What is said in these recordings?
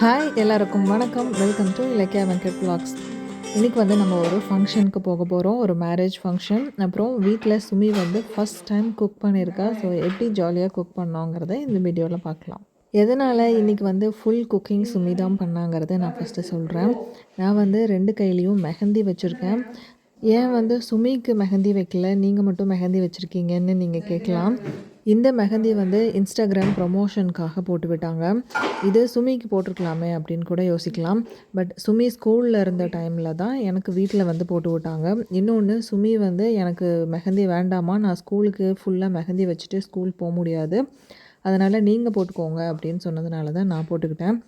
Hi எல்லாருக்கும் வணக்கம். Welcome to Ilakkiya Venkat vlogs. இன்றைக்கி வந்து நம்ம ஒரு ஃபங்க்ஷனுக்கு போக போகிறோம். ஒரு மேரேஜ் ஃபங்க்ஷன். அப்புறம் வீட்டில் சுமி வந்து ஃபஸ்ட் டைம் குக் பண்ணியிருக்கா. ஸோ எப்படி ஜாலியாக குக் பண்ணோங்கிறத இந்த வீடியோவில் பார்க்கலாம். எதனால் இன்றைக்கி வந்து ஃபுல் குக்கிங் சுமி தான் பண்ணாங்கிறத நான் ஃபஸ்ட்டு சொல்கிறேன். நான் வந்து 2 கையிலையும் மெஹந்தி வச்சுருக்கேன். ஏன் வந்து சுமிக்கு மெஹந்தி வைக்கல, நீங்கள் மட்டும் மெஹந்தி வச்சுருக்கீங்கன்னு நீங்கள் கேட்கலாம். இந்த மெஹந்தி வந்து இன்ஸ்டாகிராம் ப்ரமோஷனுக்காக போட்டு விட்டாங்க. இது சுமிக்கு போட்டிருக்கலாமே அப்படின்னு கூட யோசிக்கலாம். பட் சுமி ஸ்கூலில் இருந்த டைமில் தான் எனக்கு வீட்டில் வந்து போட்டு விட்டாங்க. இன்னொன்று சுமி வந்து எனக்கு மெஹந்தி வேண்டாமா, நான் ஸ்கூலுக்கு ஃபுல்லாக மெஹந்தி வச்சுட்டு ஸ்கூல் போக முடியாது, அதனால் நீங்கள் போட்டுக்கோங்க அப்படின்னு சொன்னதுனால தான் நான் போட்டுக்கிட்டேன்.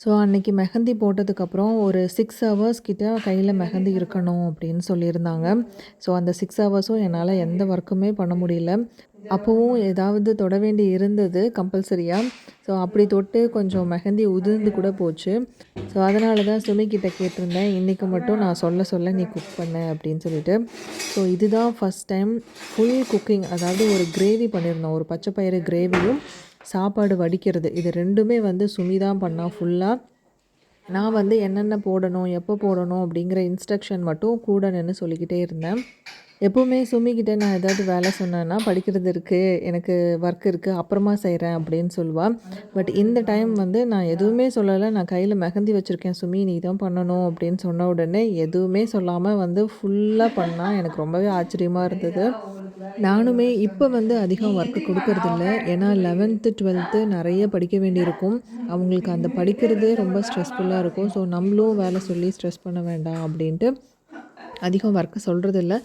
ஸோ அன்றைக்கி மெஹந்தி போட்டதுக்கப்புறம் ஒரு 6 ஹவர்ஸ் கிட்ட கையில் மெஹந்தி இருக்கணும் அப்படின்னு சொல்லியிருந்தாங்க. ஸோ அந்த 6 ஹவர்ஸும் என்னால் எந்த ஒர்க்குமே பண்ண முடியல. அப்போவும் ஏதாவது தொட வேண்டி இருந்தது கம்பல்சரியாக. ஸோ அப்படி தொட்டு கொஞ்சம் மெஹந்தி உதிர்ந்து கூட போச்சு. ஸோ அதனால தான் சுமிக்கிட்ட கேட்டிருந்தேன், இன்றைக்கி மட்டும் நான் சொல்ல நீ குக் பண்ண அப்படின்னு சொல்லிட்டு. ஸோ இதுதான் ஃபஸ்ட் டைம் ஃபுல் குக்கிங், அதாவது ஒரு கிரேவி பண்ணியிருந்தோம். ஒரு பச்சை பயிறு கிரேவியும் சாப்பாடு வடிக்கிறது, இது 2மே வந்து சுமி தான் பண்ணா ஃபுல்லாக. நான் வந்து என்னென்ன போடணும், எப்போ போடணும் அப்படிங்கிற இன்ஸ்ட்ரக்ஷன் மட்டும் கூட நின்று சொல்லிக்கிட்டே இருந்தேன். எப்போவுமே சுமிக்கிட்ட நான் ஏதாவது வேலை சொன்னேன்னா, படிக்கிறது இருக்குது, எனக்கு ஒர்க் இருக்குது, அப்புறமா செய்கிறேன் அப்படின்னு சொல்லுவாள். பட் இந்த டைம் வந்து நான் எதுவுமே சொல்லலை. நான் கையில் மெஹந்தி வச்சுருக்கேன் சுமி, நீ தான் பண்ணணும் அப்படின்னு சொன்ன உடனே எதுவுமே சொல்லாமல் வந்து ஃபுல்லாக பண்ணால் எனக்கு ரொம்பவே ஆச்சரியமாக இருந்தது. நானுமே இப்போ வந்து அதிகம் ஒர்க்கு கொடுக்கறதில்ல. ஏன்னா 11th 12th நிறைய படிக்க வேண்டியிருக்கும். அவங்களுக்கு அந்த படிக்கிறதே ரொம்ப ஸ்ட்ரெஸ்ஃபுல்லாக இருக்கும். ஸோ நம்மளும் வேலை சொல்லி ஸ்ட்ரெஸ் பண்ண வேண்டாம் அப்படின்ட்டு அதிகம் ஒர்க்கு சொல்கிறதில்ல.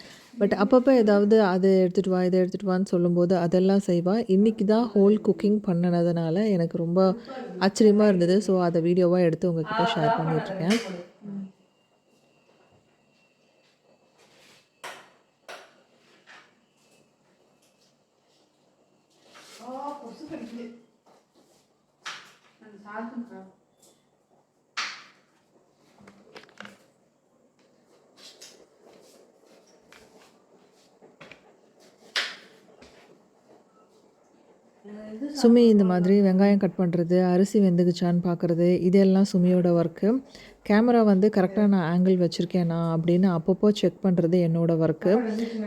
பட் அப்பப்போ ஏதாவது அது எடுத்துகிட்டு வா, இதை எடுத்துகிட்டு வான்னு சொல்லும்போது அதெல்லாம் செய்வாள். இன்றைக்கி தான் ஹோல் குக்கிங் பண்ணினதுனால எனக்கு ரொம்ப ஆச்சரியமாக இருந்தது. ஸோ அதை வீடியோவாக எடுத்து உங்ககிட்ட ஷேர் பண்ணிகிட்ருக்கேன். சுமி இந்த மாதிரி வெங்காயம் கட் பண்ணுறது, அரிசி வெந்துக்குச்சான்னு பார்க்குறது, இதெல்லாம் சுமியோட ஒர்க்கு. கேமரா வந்து கரெக்டாக நான் ஆங்கிள் வச்சுருக்கேனா அப்படின்னு அப்பப்போ செக் பண்ணுறது என்னோடய ஒர்க்கு.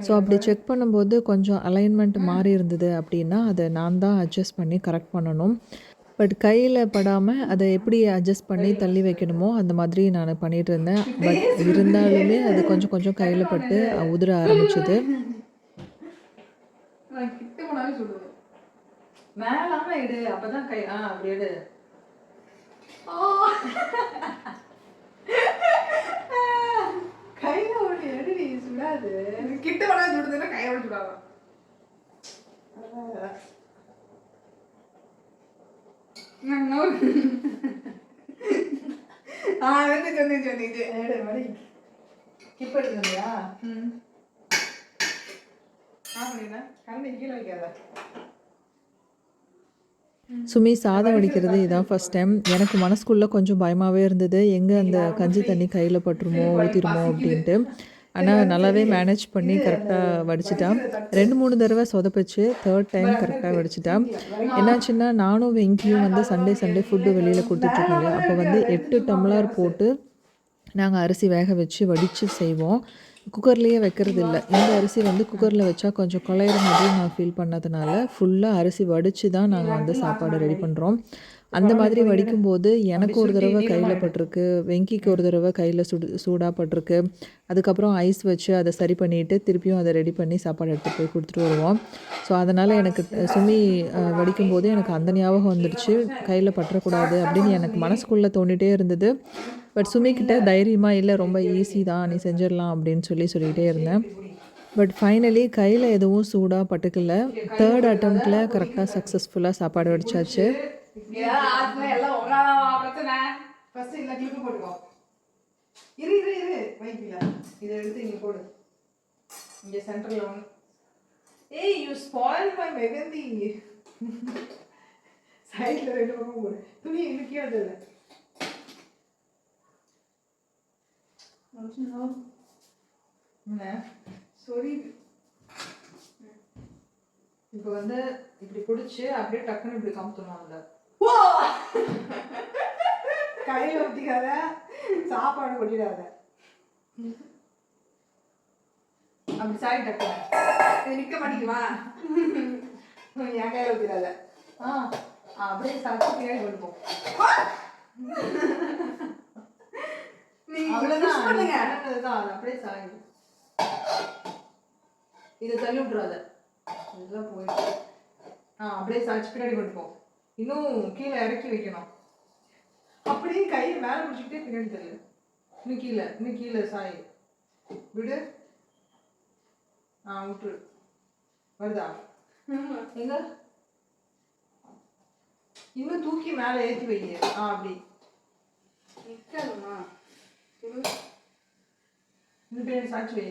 ஸோ அப்படி செக் பண்ணும்போது கொஞ்சம் அலைன்மெண்ட் மாறி இருந்தது அப்படின்னா அதை நான் தான் அட்ஜஸ்ட் பண்ணி கரெக்ட் பண்ணணும். பட் கையில் படாமல் அதை எப்படி அட்ஜஸ்ட் பண்ணி தள்ளி வைக்கணுமோ அந்த மாதிரி நான் பண்ணிகிட்டு இருந்தேன். பட் இருந்தாலுமே அது கொஞ்சம் கொஞ்சம் கையில் பட்டு உதிர ஆரம்பிச்சுது. மேலாம எடு, அப்பதான் கை அப்படி எடு. கையில ஒண்ணு எடுடி, சுடாது. கிட்ட வேணா சுடுதுன்னா கையோட சுடாத. வந்துச்சு எடு மடி. கிப்ப எடுத்துயா? கண்ணை கீழே வைக்காத. சுமி சாதம் வடிக்கிறது இதான் ஃபஸ்ட் டைம். எனக்கு மனசுக்குள்ளே கொஞ்சம் பயமாகவே இருந்தது, எங்கே அந்த கஞ்சி தண்ணி கையில் பட்டுருமோ ஊற்றிடுமோ அப்படின்ட்டு. ஆனால் நல்லாவே மேனேஜ் பண்ணி கரெக்டாக வடிச்சிட்டா. 2-3 தடவை சொதப்பிச்சு, 3rd டைம் கரெக்டாக வடிச்சிட்டா. என்னாச்சுன்னா நானும் வெங்கியும் வந்து சண்டே ஃபுட்டு வெளியில் கொடுத்துட்ருக்கோம் இல்லையா, அப்போ வந்து 8 டம்ளர் போட்டு நாங்கள் அரிசி வேக வச்சு வடித்து செய்வோம். குக்கர்லேயே வைக்கிறது இல்லை. இந்த அரிசி வந்து குக்கரில் வச்சா கொஞ்சம் குழையிற மாதிரி நான் ஃபீல் பண்ணதுனால ஃபுல்லாக அரிசி வடித்து தான் நாங்கள் வந்து சாப்பாடு ரெடி பண்ணுறோம். அந்த மாதிரி வடிக்கும்போது எனக்கு ஒரு தடவை கையில் பட்டிருக்கு, வெங்கிக்கு ஒரு தடவை கையில் சூடாக பட்டிருக்கு. அதுக்கப்புறம் ஐஸ் வச்சு அதை சரி பண்ணிவிட்டு திருப்பியும் அதை ரெடி பண்ணி சாப்பாடு எடுத்துகிட்டு போய் கொடுத்துட்டு வருவோம். ஸோ அதனால் எனக்கு சுமி வடிக்கும்போது எனக்கு அந்த ஞாபகம் வந்துடுச்சு, கையில் பற்றக்கூடாது அப்படின்னு எனக்கு மனசுக்குள்ளே தோண்டிகிட்டே இருந்தது. பட் சுமிக்கிட்ட தைரியமாக இல்லை, ரொம்ப ஈஸி தான், நீ செஞ்சிடலாம் அப்படின்னு சொல்லிகிட்டே இருந்தேன். பட் ஃபைனலி கையில் எதுவும் சூடாக பட்டுக்கல. 3rd அட்டம்ப்டில் கரெக்டாக சக்ஸஸ்ஃபுல்லாக சாப்பாடு வடிச்சாச்சு. இதை எடுத்து இங்கே போடு, இங்கே சென்டரில் ஒன்று. ஏய், யூ ஸ்பாயில் மை மெஹந்தி. சைடில் 2 பக்கம் போடு, துணி இழுக்கே இல்லை. சொரி இப்போ வந்து இப்படி பிடிச்சி அப்படியே டக்குன்னு இப்படி கமுத்தணும். அதில் கையில் ஊற்றிக்காத, சாப்பாடு கொட்டிடாத. அப்படி சாரி டக்கு இது நிற்க மாட்டேங்குமா? என் கையில் ஊற்றிடாத. அப்படியே சாப்பிட்டு பின்னாடி கொடுப்போம். அவ்வளோதான் பண்ணுங்க. அது அப்படியே சாரி. இதை தள்ளி விட்டுறாத. இதெல்லாம் போயிட்டு அப்படியே சாய்ச்சி பின்னாடி கொடுப்போம். இன்னும் கீழே இறக்கி வைக்கணும். அப்படியே கையை மேலே பிடிச்சிக்கிட்டே பின்னாடி தள்ளு. இன்னும் கீழே சாய் விடு. விட்டுரு. வருதா? எங்க இன்னும் தூக்கி மேலே ஏற்றி வை. அப்படி நிற்காதுமா. இன்னும் பின்னாடி சாய்ச்சி வை.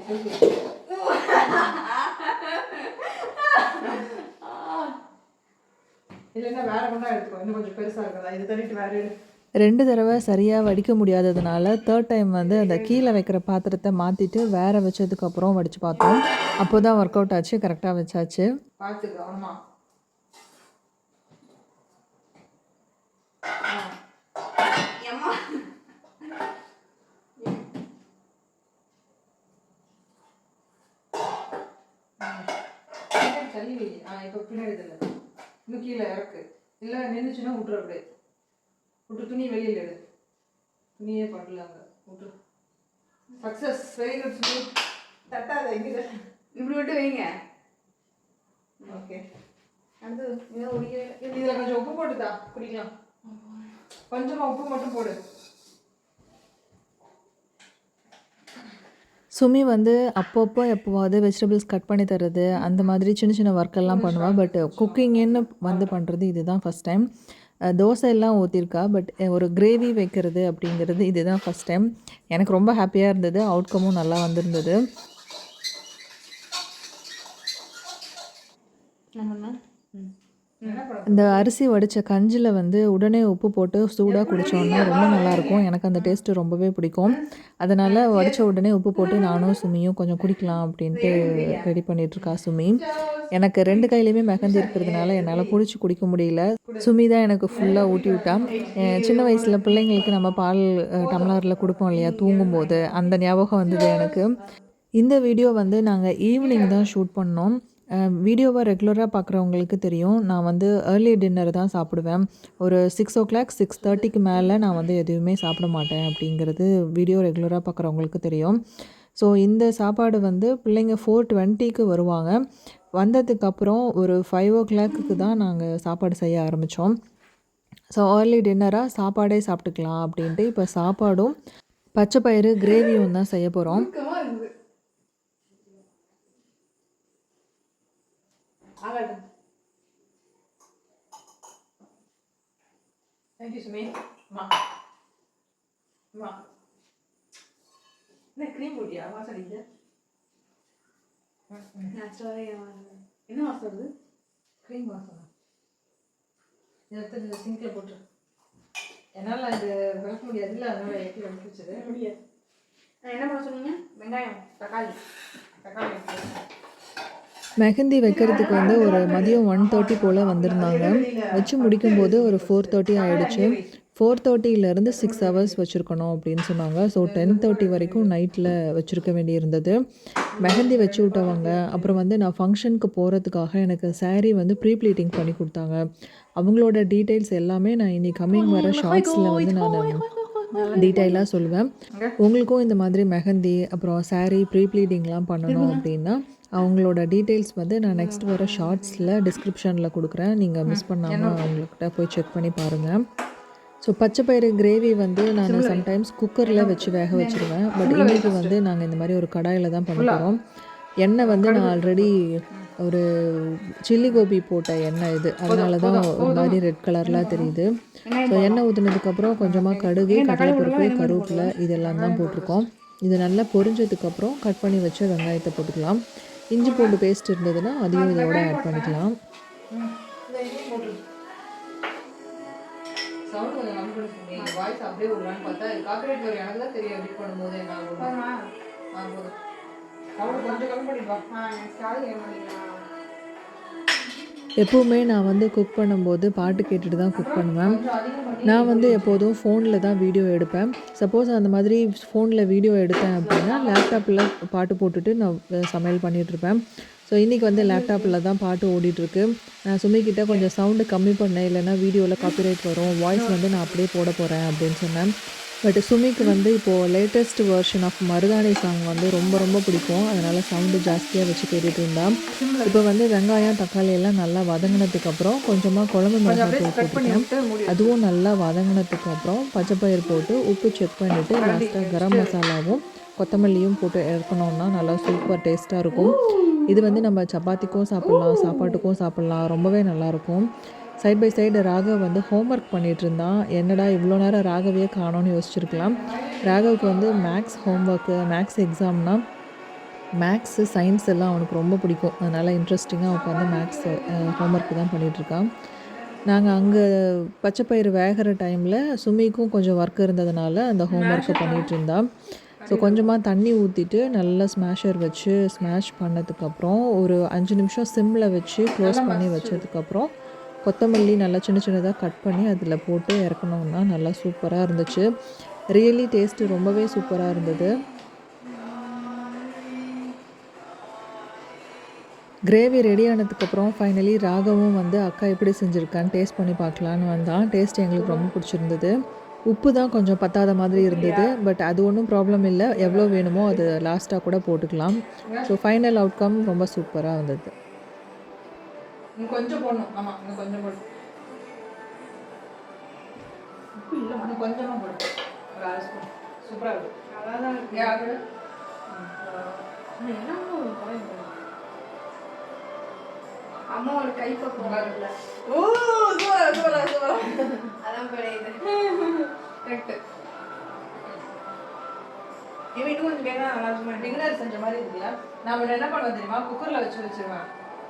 இல்லைன்னா வேற கொண்டா எடுத்துக்கோ. இன்னும் கொஞ்சம் பெருசாக இருக்குதா? இது தள்ளிட்டு வேற எடு. 2 தடவை சரியாக வடிக்க முடியாததுனால 3rd டைம் வந்து அந்த கீழே வைக்கிற பாத்திரத்தை மாற்றிட்டு வேறு வச்சதுக்கப்புறம் வடித்து பார்த்தோம். அப்போ தான் ஒர்க் அவுட் ஆச்சு. கரெக்டாக வச்சாச்சு. பார்த்து கவனமா. தள்ளி வை. இப்போ பின்னாடி தள்ளு. இன்னும் கீழே இறக்கு. இல்லை நின்றுச்சுன்னா விட்டுரு. அப்படியே விட்டு துணி வெளியில் எடு. துணியே பண்ணலாங்க. விட்டு. சக்ஸஸ். Very good. சொல்லி தட்டாத. இங்கே இப்படி விட்டு வைங்க. ஓகே. அடுத்து இதில் கொஞ்சம் உப்பு போட்டுதா குடிக்கலாம். கொஞ்சமாக உப்பு மட்டும் போடு. சுமி வந்து அப்பப்போ எப்போவாது வெஜிடபிள்ஸ் கட் பண்ணி தர்றது அந்த மாதிரி சின்ன சின்ன ஒர்க்கெல்லாம் பண்ணுவாள். பட் குக்கிங்னு வந்து பண்ணுறது இதுதான் ஃபஸ்ட் டைம். தோசை எல்லாம் ஊற்றிருக்கா. பட் ஒரு கிரேவி வைக்கிறது அப்படிங்கிறது இதுதான் ஃபஸ்ட் டைம். எனக்கு ரொம்ப ஹாப்பியாக இருந்தது. அவுட்கமும் நல்லா வந்திருந்தது. இந்த அரிசி வடித்த கஞ்சியில் வந்து உடனே உப்பு போட்டு சூடாக குடித்தோன்னா ரொம்ப நல்லாயிருக்கும். எனக்கு அந்த டேஸ்ட்டு ரொம்பவே பிடிக்கும். அதனால் வடித்த உடனே உப்பு போட்டு நானும் சுமியும் கொஞ்சம் குடிக்கலாம் அப்படின்ட்டு ரெடி பண்ணிகிட்ருக்கா சுமி. எனக்கு 2 கையிலையுமே மெஹந்தி இருக்கிறதுனால என்னால் பிடிச்சி குடிக்க முடியல. சுமி தான் எனக்கு ஃபுல்லாக ஊட்டி விட்டா. சின்ன வயசில் பிள்ளைங்களுக்கு நம்ம பால் டம்ளரில் கொடுப்போம் இல்லையா தூங்கும்போது, அந்த ஞாபகம் வந்தது எனக்கு. இந்த வீடியோ வந்து நாங்கள் ஈவினிங் தான் ஷூட் பண்ணோம். வீடியோவை ரெகுலராக பார்க்குறவங்களுக்கு தெரியும். நான் வந்து ஏர்லி டின்னர் தான் சாப்பிடுவேன். ஒரு 6 o'clock 6:30க்கு மேலே நான் வந்து எதுவுமே சாப்பிட மாட்டேன் அப்படிங்கிறது வீடியோ ரெகுலராக பார்க்குறவங்களுக்கு தெரியும். ஸோ இந்த சாப்பாடு வந்து பிள்ளைங்க 4:20க்கு வருவாங்க. வந்ததுக்கப்புறம் ஒரு 5 o'clockக்கு தான் நாங்கள் சாப்பாடு செய்ய ஆரம்பித்தோம். ஸோ ஏர்லி டின்னராக சாப்பாடே சாப்பிட்டுக்கலாம் அப்படின்ட்டு இப்போ சாப்பாடும் பச்சை பயிறு கிரேவியும் தான் செய்ய போகிறோம். தேங்க்யூ சுமி. என்ன க்ரீம் போட்டியா? வாசம் அடிக்குது. என்ன வாசம் வருது? க்ரீம் வாசம். இதை எடுத்து இந்த சிங்கில் போட்டு. என்னால் இது விளக்க முடியாது. இல்லை அதனால எப்படி விளக்கி வச்சது முடியாது. என்ன பண்ண சொன்னீங்க? வெங்காயம், தக்காளி மெஹந்தி வைக்கிறதுக்கு வந்து ஒரு மதியம் 1:30 போல் வந்திருந்தாங்க. வச்சு முடிக்கும்போது ஒரு 4:30 ஆகிடுச்சு. 4:30லேருந்து 6 hours வச்சுருக்கணும் அப்படின்னு சொன்னாங்க. ஸோ 10:30 வரைக்கும் நைட்டில் வச்சுருக்க வேண்டியிருந்தது. மெஹந்தி வச்சு விட்டவங்க அப்புறம் வந்து நான் ஃபங்க்ஷனுக்கு போகிறதுக்காக எனக்கு சாரீ வந்து ப்ரீ ப்ளீட்டிங் பண்ணி கொடுத்தாங்க. அவங்களோட டீட்டெயில்ஸ் எல்லாமே நான் இனி கம்மிங் வர ஷார்ட்ஸில் வந்து நான் டீட்டெயிலாக சொல்லுவேன். உங்களுக்கும் இந்த மாதிரி மெஹந்தி அப்புறம் சாரீ ப்ரீ ப்ளீட்டிங்லாம் பண்ணணும் அப்படின்னா அவங்களோட டீட்டெயில்ஸ் வந்து நான் நெக்ஸ்ட் வர ஷார்ட்ஸில் டிஸ்கிரிப்ஷனில் கொடுக்குறேன். நீங்கள் மிஸ் பண்ணாமல் அவங்கக்கிட்ட போய் செக் பண்ணி பாருங்கள். ஸோ பச்சை பயிறு கிரேவி வந்து நான் சம்டைம்ஸ் குக்கரில் வச்சு வேக வச்சுருவேன். பட் இன்றைக்கி வந்து நாங்கள் இந்த மாதிரி ஒரு கடாயில் தான் பண்ண போகிறோம். எண்ணெய் வந்து நான் ஆல்ரெடி ஒரு சில்லி கோபி போட்ட எண்ணெய் இது, அதனால தான் ஒரு மாதிரி ரெட் கலர்லாம் தெரியுது. ஸோ எண்ணெய் ஊற்றினதுக்கப்புறம் கொஞ்சமாக கடுகு, கடலைப்பருப்பு, கருவேப்பிலை இதெல்லாம் தான் போட்டிருக்கோம். இது நல்லா பொரிஞ்சதுக்கப்புறம் கட் பண்ணி வச்ச வெங்காயத்தை போட்டுக்கலாம். இஞ்சி பூண்டு பேஸ்ட் இருந்ததுன்னா அதையும் இதோட ஆட் பண்ணிக்கலாம். எப்பவுமே நான் வந்து குக் பண்ணும்போது பாட்டு கேட்டுட்டு தான் குக் பண்ணுவேன். கொஞ்சம் அதிகம் பண்ணி நான் வந்து பொடி வச்சுருங்க. எப்போதும் ஃபோனில் தான் வீடியோ எடுப்பேன். சப்போஸ் அந்த மாதிரி ஃபோனில் வீடியோ எடுத்தேன் அப்படின்னா, லேப்டாப்பில் பாட்டு போட்டுட்டு நான் சமையல் பண்ணிகிட்ருப்பேன். ஸோ இன்றைக்கி வந்து லேப்டாப்பில் தான் பாட்டு ஓடிட்டுருக்கு. நான் சுமிக்கிட்ட கொஞ்சம் சவுண்டு கம்மி பண்ணேன், இல்லைன்னா வீடியோவில் காப்பிரைட் வரும். வாய்ஸ் வந்து நான் அப்படியே போட போகிறேன் அப்படின்னு சொன்னேன். பட் சுமிக்கு வந்து இப்போது லேட்டஸ்ட் வெர்ஷன் ஆஃப் மருதாணி சாங் வந்து ரொம்ப ரொம்ப பிடிக்கும். அதனால் சவுண்டு ஜாஸ்தியாக வச்சு கேட்டுட்டு இருந்தா. சிம்ல இப்போ வந்து வெங்காயம், தக்காளி எல்லாம் நல்லா வதங்கினதுக்கப்புறம் கொஞ்சமாக குழம்பு கொஞ்சம் அப்படியே மிளகாத்தூள் கட் பண்ணி போட்டுட்டேன். விட்டு மூடி அதுவும் நல்லா வதங்கினதுக்கு அப்புறம் பச்சைப்பயிர் போட்டு உப்பு செக் பண்ணிவிட்டு கரண்டி லாஸ்ட்டாக கரம் மசாலாவும் கொத்தமல்லியும் போட்டு இறக்கணுன்னா நல்லா சூப்பர் டேஸ்ட்டாக இருக்கும். இது வந்து நம்ம சப்பாத்திக்கும் சாப்பிட்லாம், சாப்பாட்டுக்கும் சாப்பிட்லாம். ரொம்பவே நல்லாயிருக்கும். சைட் பை சைடு ராகவ் வந்து ஹோம்ஒர்க் பண்ணிகிட்டு இருந்தான். என்னடா இவ்வளோ நேரம் ராகவையே காணோன்னு யோசிச்சிருக்கலாம். ராகவுக்கு வந்து மேக்ஸ் ஹோம்ஒர்க்கு, மேக்ஸ் எக்ஸாம்னா மேக்ஸு, சயின்ஸ் எல்லாம் அவனுக்கு ரொம்ப பிடிக்கும். அதனால் இன்ட்ரெஸ்டிங்காக உட்காந்து மேக்ஸ் ஹோம்ஒர்க் தான் பண்ணிகிட்ருக்கான். நாங்கள் அங்கே பச்சைப்பயிறு வேகிற டைமில் சுமிக்கும் கொஞ்சம் ஒர்க் இருந்ததுனால அந்த ஹோம்ஒர்க்கை பண்ணிகிட்டு இருந்தா. ஸோ கொஞ்சமாக தண்ணி ஊற்றிட்டு நல்லா ஸ்மாஷர் வச்சு ஸ்மாஷ் பண்ணதுக்கப்புறம் ஒரு 5 நிமிஷம் சிம்மில் வச்சு க்ளோஸ் பண்ணி வச்சதுக்கப்புறம் கொத்தமல்லி நல்லா சின்ன சின்னதாக கட் பண்ணி அதில் போட்டு இறக்கணுன்னா நல்லா சூப்பராக இருந்துச்சு. ரியலி டேஸ்ட்டு ரொம்பவே சூப்பராக இருந்தது. கிரேவி ரெடி ஆனதுக்கப்புறம் ஃபைனலி ராகவும் வந்து அக்கா எப்படி செஞ்சுருக்கான்னு டேஸ்ட் பண்ணி பார்க்கலான்னு வந்தான். டேஸ்ட் எங்களுக்கு ரொம்ப பிடிச்சிருந்தது. உப்பு தான் கொஞ்சம் பத்தாத மாதிரி இருந்தது. பட் அது ஒன்றும் ப்ராப்ளம் இல்லை. எவ்வளோ வேணுமோ அது லாஸ்ட்டாக கூட போட்டுக்கலாம். ஸோ ஃபைனல் அவுட்கம் ரொம்ப சூப்பராக வந்தது. இன்னும் கொஞ்சம் போடணும். ஆமாம், இன்னும் கொஞ்சம் போடணும். உப்பு இல்லை, இன்னும் கொஞ்சமாக போடு. ஒரு 1/2 ஸ்பூன். சூப்பராக இருக்கும். நல்லா தான் இருக்கு. யாரு அம்மாவோட கைப்பக்குவம் இருக்குல்ல, ஓ சூப்பரா சூப்பரா சூப்பரா அதான் கிடையாது. கரெக்ட். இவன் இன்னும் கொஞ்சம் வேணா நல்லா இருக்குமா? டின்னர் செஞ்ச மாதிரி இருக்குல்ல. நான் என்ன பண்ணுவேன் தெரியுமா, குக்கரில் வச்சிருவேன்.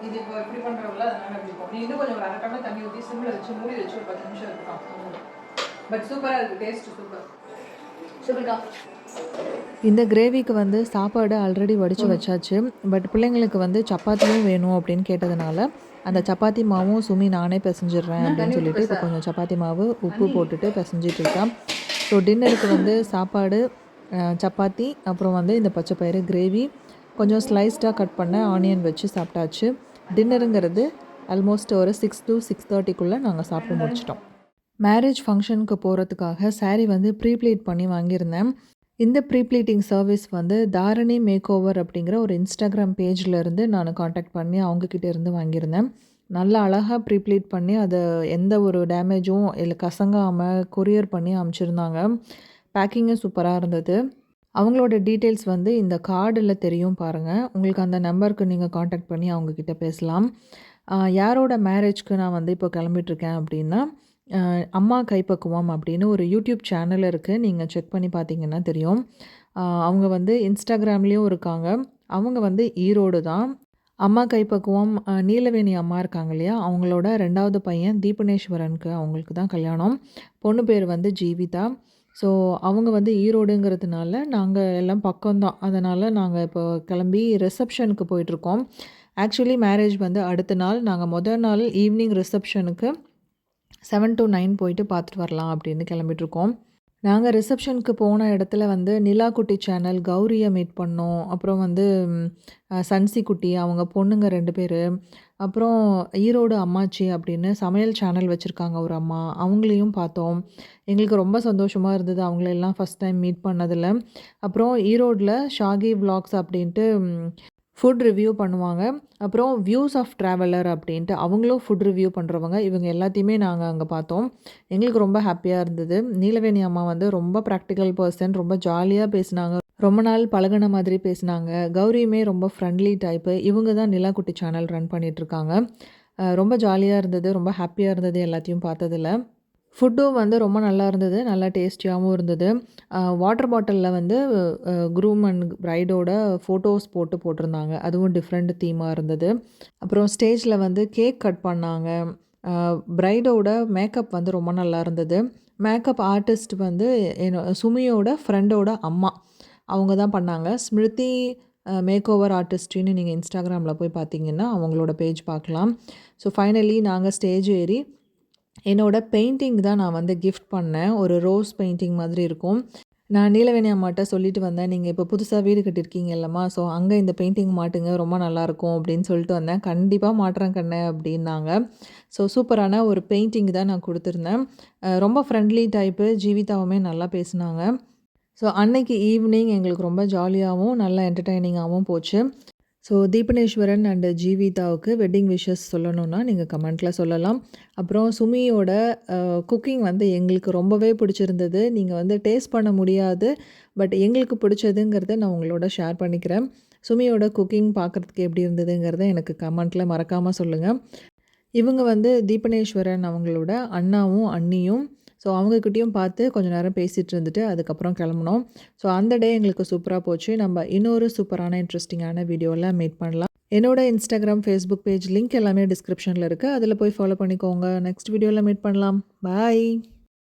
இது இப்போ இப்படி பண்ணுறோம்ல, அதனால இப்படி இருக்கும். நீ இன்னும் கொஞ்சம் ஒரு 1/2 டம்ளர் தண்ணி ஊற்றி சிம்மில் வச்சு மூடி வச்சு ஒரு 10 நிமிஷம் இருக்கும். பட் சூப்பராக இருக்குது, டேஸ்ட் சூப்பர். சூப்பர்க்கா. இந்த கிரேவிக்கு வந்து சாப்பாடு ஆல்ரெடி வடித்து வச்சாச்சு. பட் பிள்ளைங்களுக்கு வந்து சப்பாத்தியும் வேணும் அப்படின்னு கேட்டதுனால அந்த சப்பாத்தி மாவும் சுமி நானே பிசைஞ்சிடுறேன் அப்படின்னு சொல்லிட்டு இப்போ கொஞ்சம் சப்பாத்தி மாவு உப்பு போட்டுட்டு பிசைஞ்சிட்டு இருக்கேன். ஸோ டின்னருக்கு வந்து சாப்பாடு, சப்பாத்தி, அப்புறம் வந்து இந்த பச்சைப்பயிறு கிரேவி, கொஞ்சம் ஸ்லைஸ்டாக கட் பண்ண ஆனியன் வச்சு சாப்பிட்டாச்சு. டின்னருங்கிறது ஆல்மோஸ்ட் ஒரு 6 to 6:30க்குள்ளே நாங்கள் சாப்பிட்டு முடிச்சிட்டோம். மேரேஜ் ஃபங்க்ஷனுக்கு போகிறதுக்காக சாரீ வந்து ப்ரீப்ளீட் பண்ணி வாங்கியிருந்தேன். இந்த ப்ரீப்ளீட்டிங் சர்வீஸ் வந்து தாரணி மேக் ஓவர் அப்படிங்கிற ஒரு இன்ஸ்டாகிராம் பேஜ்லேருந்து நான் காண்டாக்ட் பண்ணி அவங்கக்கிட்ட இருந்து வாங்கியிருந்தேன். நல்லா அழகாக ப்ரீப்ளீட் பண்ணி அதை எந்த ஒரு டேமேஜும் இல்லை கசங்காமல் கொரியர் பண்ணி அனுப்பிச்சிருந்தாங்க. பேக்கிங்கும் சூப்பராக இருந்தது. அவங்களோட டீட்டெயில்ஸ் வந்து இந்த கார்டில் தெரியும் பாருங்கள். உங்களுக்கு அந்த நம்பருக்கு நீங்கள் காண்டாக்ட் பண்ணி அவங்கக்கிட்ட பேசலாம். யாரோட மேரேஜ்க்கு நான் வந்து இப்போ கிளம்பிட்டுருக்கேன் அப்படின்னா, அம்மா கைப்பக்குவம் அப்படின்னு ஒரு யூடியூப் சேனல் இருக்குது. நீங்கள் செக் பண்ணி பார்த்தீங்கன்னா தெரியும். அவங்க வந்து இன்ஸ்டாகிராம்லேயும் இருக்காங்க. அவங்க வந்து ஈரோடு தான். அம்மா கைப்பக்குவம் நீலவேணி அம்மா இருக்காங்க இல்லையா, அவங்களோட 2வது பையன் தீபனேஸ்வரனுக்கு அவங்களுக்கு தான் கல்யாணம். பொண்ணு பேர் வந்து ஜீவிதா. ஸோ அவங்க வந்து ஈரோடுங்கிறதுனால நாங்கள் எல்லாம் பக்கம்தான். அதனால் நாங்கள் இப்போ கிளம்பி ரிசப்ஷனுக்கு போயிட்டுருக்கோம். ஆக்சுவலி மேரேஜ் வந்து அடுத்த நாள். நாங்கள் முதல் நாள் ஈவினிங் ரிசப்ஷனுக்கு 7 to 9 போயிட்டு பார்த்துட்டு வரலாம் அப்படின்னு கிளம்பிட்டுருக்கோம். நாங்கள் ரிசப்ஷனுக்கு போன இடத்துல வந்து நிலாக்குட்டி சேனல் கௌரியை மீட் பண்ணோம். அப்புறம் வந்து சன்சி குட்டி அவங்க பொண்ணுங்க 2 பேர். அப்புறம் ஈரோடு அம்மாச்சி அப்படின்னு சமையல் சேனல் வச்சுருக்காங்க ஒரு அம்மா, அவங்களையும் பார்த்தோம். எங்களுக்கு ரொம்ப சந்தோஷமாக இருந்தது அவங்களெல்லாம் ஃபஸ்ட் டைம் மீட் பண்ணதில். அப்புறம் ஈரோடில் ஷாகி விலாக்ஸ் அப்படின்ட்டு ஃபுட் ரிவ்யூ பண்ணுவாங்க. அப்புறம் வியூஸ் ஆஃப் ட்ராவலர் அப்படின்ட்டு அவங்களும் ஃபுட் ரிவ்யூ பண்ணுறவங்க. இவங்க எல்லாத்தையுமே நாங்கள் அங்கே பார்த்தோம். எங்களுக்கு ரொம்ப ஹாப்பியாக இருந்தது. நீலவேணி அம்மா வந்து ரொம்ப ப்ராக்டிக்கல் பர்சன், ரொம்ப ஜாலியாக பேசினாங்க. ரொம்ப நாள் பழகுன மாதிரி பேசினாங்க. கௌரியுமே ரொம்ப ஃப்ரெண்ட்லி டைப்பு. இவங்க தான் நிலாக்குட்டி சேனல் ரன் பண்ணிகிட்ருக்காங்க. ரொம்ப ஜாலியாக இருந்தது, ரொம்ப ஹாப்பியாக இருந்தது எல்லாத்தையும் பார்த்ததில். ஃபுட்டும் வந்து ரொம்ப நல்லா இருந்தது, நல்லா டேஸ்டியாகவும் இருந்தது. வாட்டர் பாட்டிலில் வந்து க்ரூம் அண்ட் பிரைடோட ஃபோட்டோஸ் போட்டிருந்தாங்க. அதுவும் டிஃப்ரெண்ட் தீமாக இருந்தது. அப்புறம் ஸ்டேஜில் வந்து கேக் கட் பண்ணாங்க. பிரைடோட மேக்கப் வந்து ரொம்ப நல்லா இருந்தது. மேக்கப் ஆர்டிஸ்ட் வந்து சுமியோட ஃப்ரெண்டோட அம்மா அவங்க தான் பண்ணாங்க. ஸ்மிருதி மேக் ஓவர் ஆர்டிஸ்ட்ரின்னு நீங்கள் இன்ஸ்டாகிராமில் போய் பார்த்தீங்கன்னா அவங்களோட பேஜ் பார்க்கலாம். ஸோ ஃபைனலி நாங்கள் ஸ்டேஜ் ஏறி என்னோட பெயிண்டிங் தான் நான் வந்து கிஃப்ட் பண்ணேன். ஒரு ரோஸ் பெயிண்டிங் மாதிரி இருக்கும். நான் நீலவேணி அம்மாட்ட சொல்லிட்டு வந்தேன், "நீங்கள் இப்போ புதுசா வீடு கட்டியிருக்கீங்க இல்லம்மா, ஸோ அங்கே இந்த பெயிண்டிங் மாட்டுங்க ரொம்ப நல்லாயிருக்கும்" அப்படின்னு சொல்லிட்டு வந்தேன். "கண்டிப்பாக மாட்டுறேன் கண்ணு" அப்படின்னாங்க. ஸோ சூப்பரான ஒரு பெயிண்டிங் தான் நான் கொடுத்துருந்தேன். ரொம்ப ஃப்ரெண்ட்லி டைப்பு. ஜீவிதாவுமே நல்லா பேசினாங்க. ஸோ அன்னைக்கு ஈவினிங் எங்களுக்கு ரொம்ப ஜாலியாகவும் நல்லா என்டர்டெய்னிங்காகவும் போச்சு. ஸோ தீபனேஸ்வரன் அண்ட் ஜீவிதாவுக்கு வெட்டிங் விஷஸ் சொல்லணுன்னா நீங்கள் கமெண்ட்டில் சொல்லலாம். அப்புறம் சுமியோட குக்கிங் வந்து எங்களுக்கு ரொம்பவே பிடிச்சிருந்தது. நீங்கள் வந்து டேஸ்ட் பண்ண முடியாது, பட் எங்களுக்கு பிடிச்சதுங்கிறத நான் உங்களோட ஷேர் பண்ணிக்கிறேன். சுமியோட குக்கிங் பார்க்குறதுக்கு எப்படி இருந்ததுங்கிறத எனக்கு கமெண்ட்டில் மறக்காமல் சொல்லுங்கள். இவங்க வந்து தீபனேஸ்வரன் அவங்களோட அண்ணாவும் அண்ணியும். ஸோ அவங்கக்கிட்டேயும் பார்த்து கொஞ்சம் நேரம் பேசிகிட்டு இருந்துட்டு அதுக்கப்புறம் கிளம்புனோம். ஸோ அந்த டே எங்களுக்கு சூப்பராக போச்சு. நம்ம இன்னொரு சூப்பரான இன்ட்ரெஸ்டிங்கான வீடியோவில் மீட் பண்ணலாம். என்னோட இன்ஸ்டாகிராம், ஃபேஸ்புக் பேஜ் லிங்க் எல்லாமே டிஸ்கிரிப்ஷனில் இருக்குது. அதில் போய் ஃபாலோ பண்ணிக்கோங்க. நெக்ஸ்ட் வீடியோவில் மீட் பண்ணலாம். பாய்.